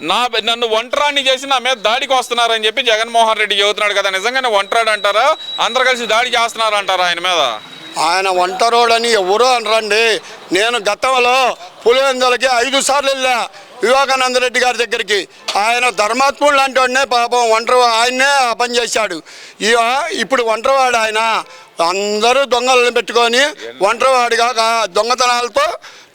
నన్ను ఒంటరాన్ని చేసి నా మీద దాడికి వస్తున్నారని చెప్పి జగన్మోహన్ రెడ్డి చెబుతున్నాడు కదా. నిజంగానే ఒంటరాడు అంటారా? అందరు కలిసి దాడి చేస్తున్నారు అంటారా ఆయన మీద? ఆయన ఒంటరోడని ఎవరో అనరండి. నేను గతంలో పులివెందులకి 5 సార్లు వెళ్ళా వివేకానంద రెడ్డి గారి దగ్గరికి. ఆయన ధర్మాత్ముడు లాంటి వాడినే పాపం ఆయన్నే పని చేశాడు. ఇప్పుడు ఒంటరివాడు ఆయన. అందరూ దొంగలను పెట్టుకొని ఒంటరివాడిగా దొంగతనాలతో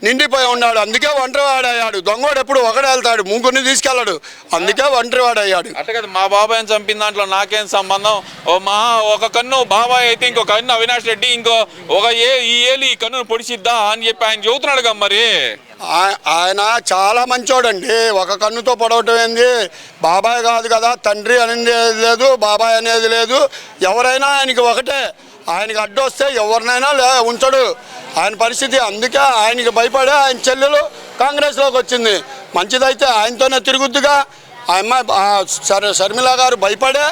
నిండిపోయి ఉన్నాడు. అందుకే ఒంటరివాడయ్యాడు. దొంగోడు ఎప్పుడు ఒకడే వెళ్తాడు, ముగ్గురిని తీసుకెళ్ళాడు. అందుకే ఒంటరివాడయ్యాడు. అంటే కదా మా బాబాయ్ని చంపిన దాంట్లో నాకేం సంబంధం? ఒక కన్ను బాబాయ్ అయితే ఇంకో కన్ను అవినాష్ రెడ్డి, ఈ ఏలి ఈ కన్నును పొడిచిద్దా అని చెప్పి ఆయన చెబుతున్నాడు కదా. మరి ఆయన చాలా మంచోడండి. ఒక కన్నుతో పొడవటం ఏంది? బాబాయ్ కాదు కదా, తండ్రి అనేది లేదు, బాబాయ్ అనేది లేదు. ఎవరైనా ఆయనకి ఒకటే. ఆయనకి అడ్డొస్తే ఎవరినైనా ఉంచడు ఆయన పరిస్థితి. అందుకే ఆయనకి భయపడే ఆయన చెల్లెలు కాంగ్రెస్లోకి వచ్చింది. మంచిదైతే ఆయనతోనే తిరుగుద్దుగా. షర్మిల గారు భయపడే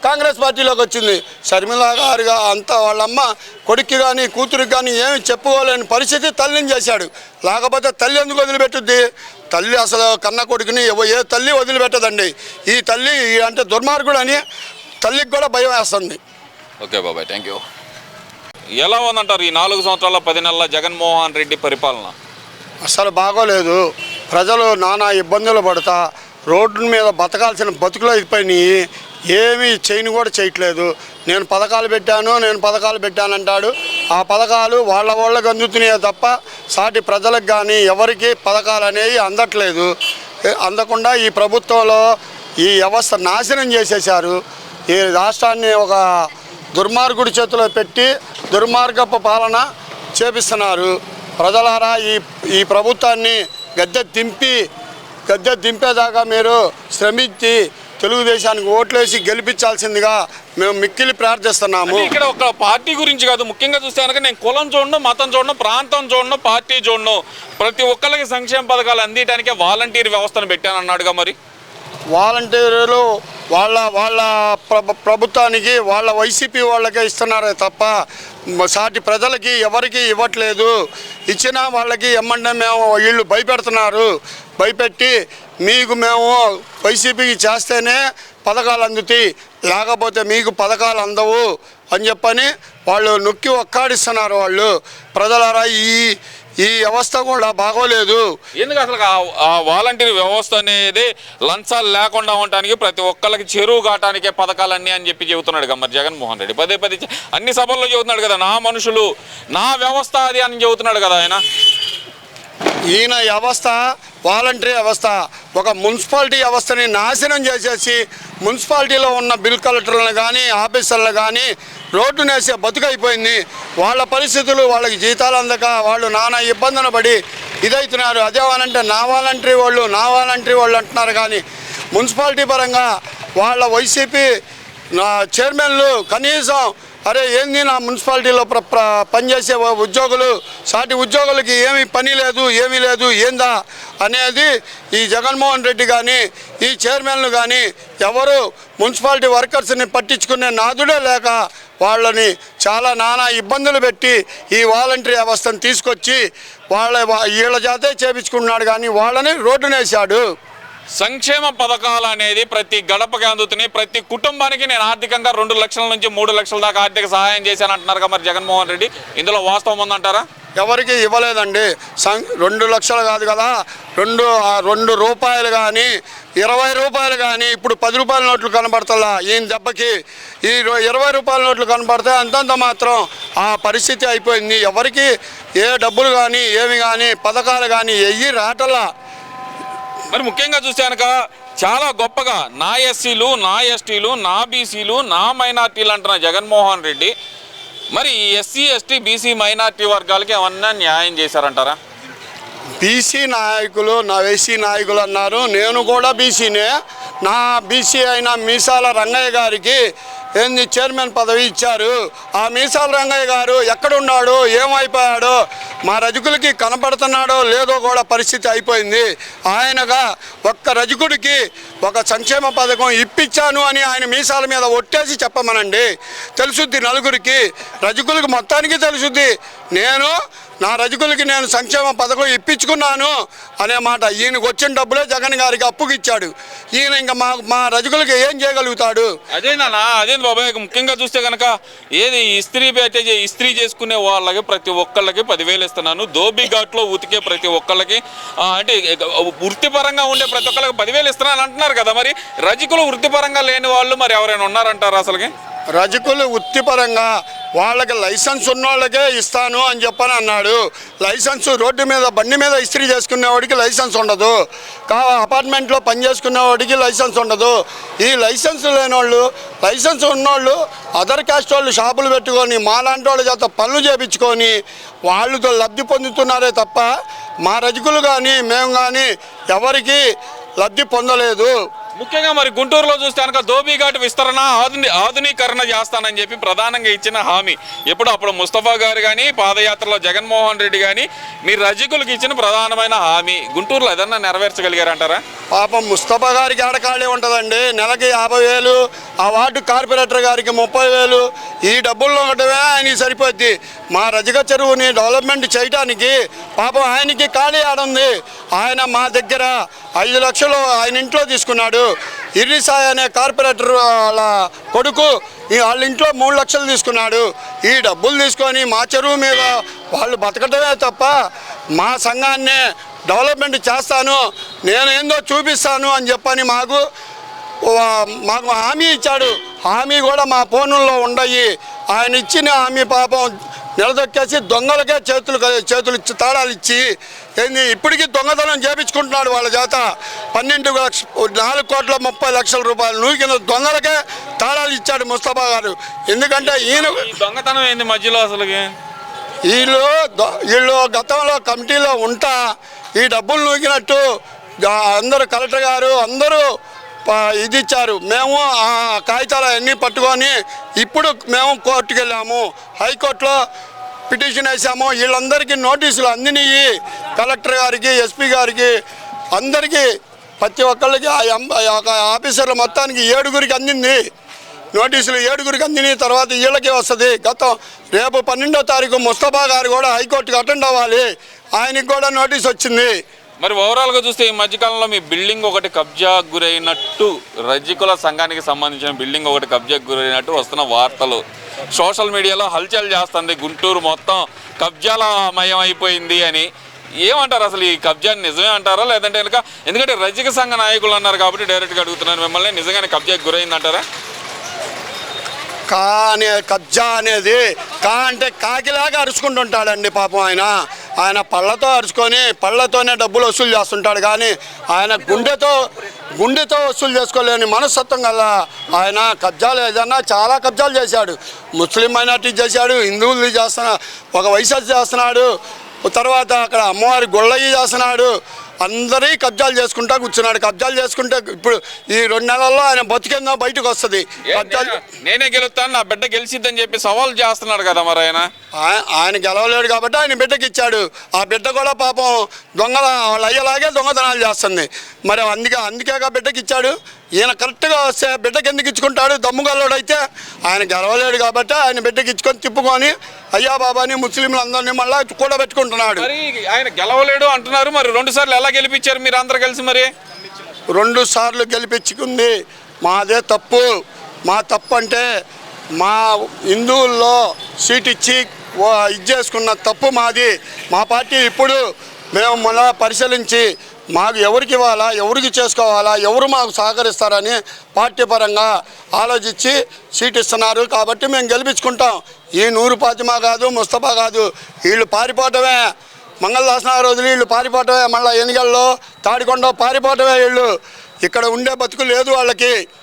కాంగ్రెస్ పార్టీలోకి వచ్చింది. షర్మిల గారు అంతా వాళ్ళమ్మ కొడుక్కి కానీ కూతురికి కానీ ఏమి చెప్పుకోలేని పరిస్థితి తల్లిని చేశాడు. లేకపోతే తల్లి ఎందుకు వదిలిపెట్టుద్ది? తల్లి అసలు కన్న కొడుకుని ఏ తల్లి వదిలిపెట్టదండి. ఈ తల్లి అంటే దుర్మార్గుడు అని తల్లికి కూడా భయం వేస్తుంది. ఓకే బాబాయ్, థ్యాంక్ యూ. ఎలా ఉందంటారు ఈ 4 సంవత్సరాల 10 నెలల జగన్మోహన్ రెడ్డి పరిపాలన? అసలు బాగోలేదు. ప్రజలు నానా ఇబ్బందులు పడతా రోడ్డు మీద బతకాల్సిన బతుకులు అయిపోయినాయి. ఏమీ చేయని కూడా చేయట్లేదు. నేను పథకాలు పెట్టానంటాడు. ఆ పథకాలు వాళ్ళకి అందుతున్నాయే తప్ప సాటి ప్రజలకు కానీ ఎవరికి పథకాలు అనేవి అందట్లేదు. అందకుండా ఈ ప్రభుత్వంలో ఈ వ్యవస్థ నాశనం చేసేశారు. ఈ రాష్ట్రాన్ని ఒక దుర్మార్గుడి చేతిలో పెట్టి దుర్మార్గపు పాలన చేపిస్తున్నారు. ప్రజలారా ఈ ప్రభుత్వాన్ని గద్దె దింపేదాకా మీరు శ్రమించి తెలుగుదేశానికి ఓట్లేసి గెలిపించాల్సిందిగా మేము మిక్కిలి ప్రార్థిస్తున్నాము. ఇక్కడ ఒక పార్టీ గురించి కాదు, ముఖ్యంగా చూస్తే కనుక నేను కులం చూడను, మతం చూడను, ప్రాంతం చూడను, పార్టీ చూడను, ప్రతి ఒక్కరికి సంక్షేమ పథకాలు అందించడానికే వాలంటీర్ వ్యవస్థను పెట్టానన్నాడుగా. మరి వాలంటీర్లు వాళ్ళ ప్రభుత్వానికి వాళ్ళ వైసీపీ వాళ్ళకే ఇస్తున్నారే తప్ప సాటి ప్రజలకి ఎవరికి ఇవ్వట్లేదు. ఇచ్చినా వాళ్ళకి ఎమ్మంటే మేము వీళ్ళు భయపెడుతున్నారు. భయపెట్టి మీకు మేము వైసీపీకి చేస్తేనే పథకాలు అందుతాయి, లేకపోతే మీకు పథకాలు అందవు అని చెప్పని వాళ్ళు నొక్కి ఒక్కాడిస్తున్నారు. వాళ్ళు ప్రజలారా ఈ వ్యవస్థ కూడా బాగోలేదు. ఎందుకు అసలు ఆ వాలంటీర్ వ్యవస్థ అనేది లంచాలు లేకుండా ఉండటానికి ప్రతి ఒక్కళ్ళకి చెరువు కాటానికే పథకాలన్నీ అని చెప్పి చెబుతున్నాడు కదా మరి జగన్మోహన్ రెడ్డి. పదే అన్ని సభల్లో చెబుతున్నాడు కదా, నా మనుషులు నా వ్యవస్థ అది అని చెబుతున్నాడు కదా ఆయన. ఈయన వ్యవస్థ వాలంటరీ వ్యవస్థ ఒక మున్సిపాలిటీ వ్యవస్థని నాశనం చేసేసి మున్సిపాలిటీలో ఉన్న బిల్ కలెక్టర్లను కానీ ఆఫీసర్లను కానీ రోడ్డు నేసే బతుకైపోయింది. వాళ్ళ పరిస్థితులు వాళ్ళకి జీతాలు అందక వాళ్ళు నానా ఇబ్బందులు పడి ఇదవుతున్నారు. అదేమనంటే నా వాలంటరీ వాళ్ళు అంటున్నారు. కానీ మున్సిపాలిటీ పరంగా వాళ్ళ వైసీపీ చైర్మన్లు కనీసం అరే ఏంది నా మున్సిపాలిటీలో పనిచేసే ఉద్యోగులు సాటి ఉద్యోగులకి ఏమీ లేదు ఏందా అనేది ఈ జగన్మోహన్ రెడ్డి కానీ ఈ చైర్మన్లు కానీ ఎవరు మున్సిపాలిటీ వర్కర్స్ని పట్టించుకునే నాదుడే లేక వాళ్ళని చాలా నానా ఇబ్బందులు పెట్టి ఈ వాలంటరీ వ్యవస్థను తీసుకొచ్చి వీళ్ళ చేతే చేపించుకున్నాడు. కానీ వాళ్ళని రోడ్డునేశాడు. సంక్షేమ పథకాలు అనేది ప్రతి గడపకి అందుతున్నాయి. ప్రతి కుటుంబానికి నేను ఆర్థికంగా 2 లక్షల నుంచి 3 లక్షల దాకా ఆర్థిక సహాయం చేశానంటున్నారు మరి జగన్మోహన్ రెడ్డి. ఇందులో వాస్తవం ఉందంటారా? ఎవరికి ఇవ్వలేదండి. 2 లక్షలు కాదు కదా, 2 రూపాయలు కానీ 20 రూపాయలు కానీ ఇప్పుడు 10 రూపాయల నోట్లు కనబడతలా. ఈయన దెబ్బకి ఈ 20 రూపాయల నోట్లు కనబడితే అంతంత మాత్రం ఆ పరిస్థితి అయిపోయింది. ఎవరికి ఏ డబ్బులు కానీ ఏమి కానీ పథకాలు కానీ రాటల్లా. మరి ముఖ్యంగా చూస్తే కనుక చాలా గొప్పగా నా ఎస్సీలు, నా ఎస్టీలు, నా బీసీలు, నా మైనార్టీలు అంటున్న జగన్మోహన్ రెడ్డి మరి ఎస్సీ, ఎస్టీ, బీసీ, మైనార్టీ వర్గాలకి ఏమన్నా న్యాయం చేశారంటారా? బీసీ నాయకులు నా ఎస్సీ నాయకులు అన్నారు. నేను కూడా బీసీనే. నా బీసీ అయిన మీసాల రంగయ్య గారికి చైర్మన్ పదవి ఇచ్చారు. ఆ మీసాల రంగయ్య గారు ఎక్కడున్నాడో ఏమైపోయాడో మా రజకులకి కనపడుతున్నాడో లేదో కూడా పరిస్థితి అయిపోయింది. ఆయనగా ఒక్క రజకుడికి ఒక సంక్షేమ పథకం ఇప్పించాను అని ఆయన మీసాల మీద ఒట్టేసి చెప్పమనండి, తెలుసుద్ది నలుగురికి. రజకులకి మొత్తానికి తెలుసుద్ది. నేను నా రజకులకి నేను సంక్షేమ పథకం ఇప్పించుకున్నాను అనే మాట. ఈయనకు వచ్చిన డబ్బులే జగన్ గారికి అప్పుకి ఇచ్చాడు. ఈయన ఇంకా మా రజకులకి ఏం చేయగలుగుతాడు? అదే బాబాయ్, ముఖ్యంగా చూస్తే కనుక ఏది ఇస్త్రీ చేసుకునే వాళ్ళకి ప్రతి ఒక్కళ్ళకి 10,000 ఇస్తున్నాను, ధోబీ ఘాట్లో ఉతికే ప్రతి ఒక్కళ్ళకి అంటే వృత్తిపరంగా ఉండే ప్రతి ఒక్కళ్ళకి 10,000 ఇస్తున్నాను అంటున్నారు కదా. మరి రజకులు వృత్తిపరంగా లేని వాళ్ళు మరి ఎవరైనా ఉన్నారంటారా అసలుకి? రజకులు వృత్తిపరంగా వాళ్ళకి లైసెన్స్ ఉన్నోళ్ళకే ఇస్తాను అని చెప్పని అన్నాడు. లైసెన్స్ రోడ్డు మీద బండి మీద ఇస్త్రీ చేసుకునేవాడికి లైసెన్స్ ఉండదు, అపార్ట్మెంట్లో పని చేసుకునేవాడికి లైసెన్స్ ఉండదు. ఈ లైసెన్స్ లేనోళ్ళు, లైసెన్స్ ఉన్నోళ్ళు అదర్ క్యాస్ట్ వాళ్ళు షాపులు పెట్టుకొని మాలాంటి వాళ్ళ చేత పనులు చేయించుకొని వాళ్ళతో లబ్ధి పొందుతున్నారే తప్ప మా రజకులు కానీ మేము కానీ ఎవరికి లబ్ధి పొందలేదు. ముఖ్యంగా మరి గుంటూరులో చూస్తే కనుక ధోబీ ఘాట్ విస్తరణ ఆధునీకరణ చేస్తానని చెప్పి ప్రధానంగా ఇచ్చిన హామీ అప్పుడు ముస్తఫా గారు కానీ పాదయాత్రలో జగన్మోహన్ రెడ్డి కానీ మీ రజకులకు ఇచ్చిన ప్రధానమైన హామీ గుంటూరులో ఏదన్నా నెరవేర్చగలిగారంటారా? పాపం ముస్తఫా గారికి ఆడకాళీ ఉంటుందండి. నెలకి 50,000, ఆ వార్డు కార్పొరేటర్ గారికి 30,000. ఈ డబ్బుల్లో ఒకటమే ఆయనకి సరిపోద్ది. మా రజక చెరువుని డెవలప్మెంట్ చేయడానికి పాపం ఆయనకి ఖాళీ ఆడుంది. ఆయన మా దగ్గర 5 లక్షలు ఆయన ఇంట్లో తీసుకున్నాడు. ఇర్రిసాయ్ అనే కార్పొరేటర్ వాళ్ళ కొడుకు వాళ్ళ ఇంట్లో 3 లక్షలు తీసుకున్నాడు. ఈ డబ్బులు తీసుకొని మా చెరువు మీద వాళ్ళు బతకటమే తప్ప మా సంఘాన్నే డెవలప్మెంట్ చేస్తాను, నేను ఏందో చూపిస్తాను అని చెప్పని మాకు హామీ ఇచ్చాడు. హామీ కూడా మా ఫోనుల్లో ఉండయి. ఆయన ఇచ్చిన హామీ పాపం నిలదొక్కేసి దొంగలకే చేతులు ఇచ్చి తాళాలు ఇచ్చి ఏంది ఇప్పటికీ దొంగతనం చేపించుకుంటున్నాడు వాళ్ళ చేత. 4,30,00,000 రూపాయలు నూకిన దొంగలకే తాళాలు ఇచ్చాడు ముస్తఫా గారు. ఎందుకంటే ఈయన దొంగతనం ఏంది మధ్యలో అసలుకి వీళ్ళు గతంలో కమిటీలో ఉంటా ఈ డబ్బులు నూకినట్టు అందరూ కలెక్టర్ గారు అందరూ ఇది ఇచ్చారు. మేము ఆ కాగితాలు అన్నీ పట్టుకొని ఇప్పుడు మేము కోర్టుకు వెళ్ళాము, హైకోర్టులో పిటిషన్ వేసాము. వీళ్ళందరికీ నోటీసులు అందినవి కలెక్టర్ గారికి, ఎస్పీ గారికి, అందరికీ ప్రతి ఒక్కళ్ళకి ఆఫీసర్లు మొత్తానికి 7గురికి అందింది నోటీసులు. 7గురికి అందిన తర్వాత వీళ్ళకి వస్తుంది. రేపు 12వ తారీఖు ముస్తఫా గారు కూడా హైకోర్టుకి అటెండ్ అవ్వాలి, ఆయనకి కూడా నోటీస్ వచ్చింది. మరి ఓవరాల్గా చూస్తే ఈ మధ్యకాలంలో మీ బిల్డింగ్ ఒకటి కబ్జా గురైనట్టు, రజకుల సంఘానికి సంబంధించిన బిల్డింగ్ ఒకటి కబ్జాకు గురైనట్టు వస్తున్న వార్తలు సోషల్ మీడియాలో హల్చల్ చేస్తుంది. గుంటూరు మొత్తం కబ్జాలమయం అయిపోయింది అని ఏమంటారు? అసలు ఈ కబ్జా నిజమే అంటారా లేదంటే కనుక, ఎందుకంటే రజక సంఘ నాయకులు అన్నారు కాబట్టి డైరెక్ట్గా అడుగుతున్నాను మిమ్మల్ని, నిజంగానే కబ్జాకు గురైంది అంటారా? కబ్జా అనేది అంటే కాకిలాగా అరుచుకుంటుంటాడండి పాపం. ఆయన పళ్ళతో అరుచుకొని పళ్ళతోనే డబ్బులు వసూలు చేస్తుంటాడు. కానీ ఆయన గుండెతో వసూలు చేసుకోలేని మనస్తత్వం గల ఆయన కబ్జాలు ఏదన్నా చాలా కబ్జాలు చేశాడు. ముస్లిం మైనార్టీ చేశాడు, హిందువులు చేస్తున్నాడు, ఒక వైఎస్ఆర్ చేస్తున్నాడు, తర్వాత అక్కడ అమ్మవారి గొళ్ళయ్యి చేస్తున్నాడు. అందరి కబ్జాలు చేసుకుంటా కూర్చున్నాడు. కబ్జాలు చేసుకుంటే ఇప్పుడు ఈ 2 నెలల్లో ఆయన బతికేందో బయటకు వస్తుంది. నేనే గెలుస్తాను, నా బిడ్డ గెలిచిద్దని చెప్పి సవాల్ చేస్తున్నాడు కదా. మరి ఆయన గెలవలేడు కాబట్టి ఆయన బిడ్డకి ఇచ్చాడు. ఆ బిడ్డ కూడా పాపం దొంగల వాళ్ళు అయ్యేలాగే దొంగతనాలు చేస్తుంది. మరి అందుకే బిడ్డకి ఇచ్చాడు. ఈయన కరెక్ట్గా వస్తే బిడ్డకి ఎందుకు ఇచ్చుకుంటాడు? దమ్ముగల్లోడు అయితే ఆయన గెలవలేడు కాబట్టి ఆయన బిడ్డకి ఇచ్చుకొని తిప్పుకొని అయ్యా బాబాని ముస్లింలు అందరినీ మళ్ళీ కూడా పెట్టుకుంటున్నాడు. ఆయన గెలవలేడు అంటున్నారు, మరి 2 సార్లు ఎలా గెలిపించారు మీరు అందరు కలిసి? మరి 2 సార్లు గెలిపించుకుంది మాదే తప్పు. మా తప్పు అంటే మా హిందువుల్లో సీట్ ఇచ్చి ఇది చేసుకున్న తప్పు మాది. మా పార్టీ ఇప్పుడు మేము మళ్ళా పరిశీలించి మాకు ఎవరికి ఇవ్వాలా, ఎవరికి చేసుకోవాలా, ఎవరు మాకు సహకరిస్తారని పార్టీ పరంగా ఆలోచించి సీట్ ఇస్తున్నారు. కాబట్టి మేము గెలిపించుకుంటాం. ఈ నూరు ఫాతిమా కాదు, ముస్తఫా కాదు, వీళ్ళు పారిపోవటమే. మంగళదాస్ నగర్ వదిలి వీళ్ళు పారిపోవటమే. మళ్ళీ ఎన్నికల్లో తాడికొండ పారిపోవటమే. వీళ్ళు ఇక్కడ ఉండే బతుకు లేదు వాళ్ళకి.